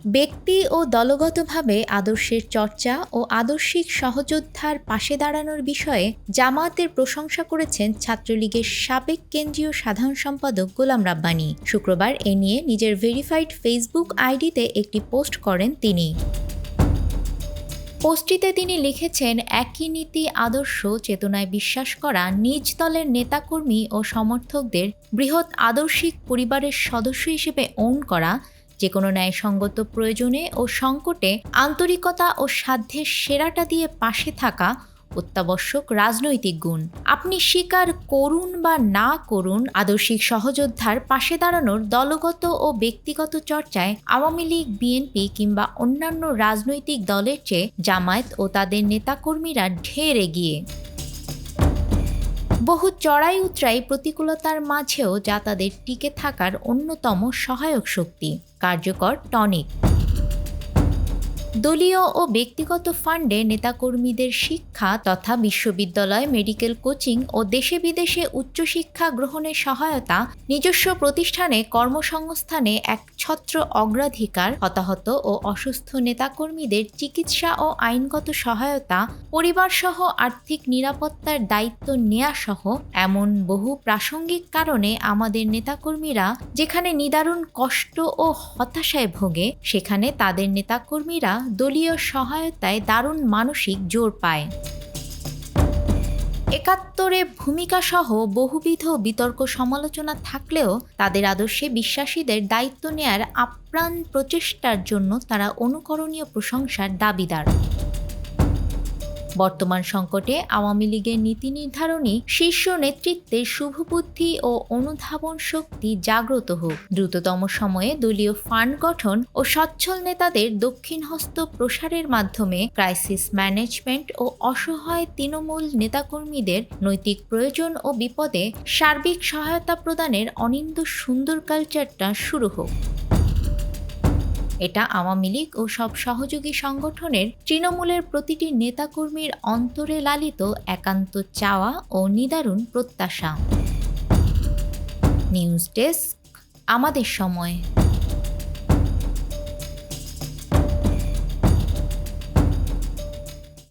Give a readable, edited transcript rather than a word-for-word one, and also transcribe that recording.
ব্যক্তি ও দলগতভাবে আদর্শের চর্চা ও আদর্শিক সহযোদ্ধার পাশে দাঁড়ানোর বিষয়ে জামায়াতের প্রশংসা করেছেন ছাত্রলীগের সাবেক কেন্দ্রীয় সাধারণ সম্পাদক গোলাম রাব্বানী। শুক্রবার এ নিয়ে নিজের ভেরিফাইড ফেসবুক আইডিতে একটি পোস্ট করেন তিনি। পোস্টটিতে তিনি লিখেছেন, একই নীতি আদর্শ চেতনায় বিশ্বাস করা নিজ দলের নেতাকর্মী ও সমর্থকদের বৃহৎ আদর্শিক পরিবারের সদস্য হিসেবে ওন করা, যে কোনো ন্যায়সঙ্গত প্রয়োজনে ও সংকটে আন্তরিকতা ও সাধ্যের সেরাটা দিয়ে পাশে থাকা অত্যাবশ্যক রাজনৈতিক গুণ। আপনি স্বীকার করুন বা না করুন, আদর্শিক সহযোদ্ধার পাশে দাঁড়ানোর দলগত ও ব্যক্তিগত চর্চায় আওয়ামী লীগ, বিএনপি কিংবা অন্যান্য রাজনৈতিক দলের চেয়ে জামায়াত ও তাদের নেতাকর্মীরা ঢের এগিয়ে। বহু চড়াই উতরাই প্রতিকূলতার মাঝেও যা তাদের টিকে থাকার অন্যতম সহায়ক শক্তি, কার্যকর টনিক। দলীয় ও ব্যক্তিগত ফান্ডে নেতাকর্মীদের শিক্ষা তথা বিশ্ববিদ্যালয়, মেডিকেল কোচিং ও দেশে বিদেশে উচ্চশিক্ষা গ্রহণের সহায়তা, নিজস্ব প্রতিষ্ঠানে কর্মসংস্থানে একছত্র অগ্রাধিকার, হতাহত ও অসুস্থ নেতাকর্মীদের চিকিৎসা ও আইনগত সহায়তা, পরিবারসহ আর্থিক নিরাপত্তার দায়িত্ব নেয়া সহ এমন বহু প্রাসঙ্গিক কারণে আমাদের নেতাকর্মীরা যেখানে নিদারুণ কষ্ট ও হতাশায় ভোগে, সেখানে তাদের নেতাকর্মীরা দলীয় সহায়তায় দারুণ মানসিক জোর পায়। একাত্তরে ভূমিকাসহ বহুবিধ বিতর্ক সমালোচনা থাকলেও তাদের আদর্শে বিশ্বাসীদের দায়িত্ব নেয়ার আপ্রাণ প্রচেষ্টার জন্য তারা অনুকরণীয় প্রশংসার দাবিদার। বর্তমান সংকটে আওয়ামী লীগের নীতি নির্ধারণী শীর্ষ নেতৃত্বের শুভবুদ্ধি ও অনুধাবন শক্তি জাগ্রত হোক। দ্রুততম সময়ে দলীয় ফান্ড গঠন ও সচ্ছল নেতাদের দক্ষিণ হস্ত প্রসারের মাধ্যমে ক্রাইসিস ম্যানেজমেন্ট ও অসহায় তৃণমূল নেতাকর্মীদের নৈতিক প্রয়োজন ও বিপদে সার্বিক সহায়তা প্রদানের অনিন্দ্য সুন্দর কালচারটা শুরু হোক। এটা আওয়ামী লীগ ও সব সহযোগী সংগঠনের তৃণমূলের প্রতিটি নেতাকর্মীর অন্তরে লালিত একান্ত চাওয়া ও নিদারুণ প্রত্যাশা। নিউজ ডেস্ক, আমাদের সময়।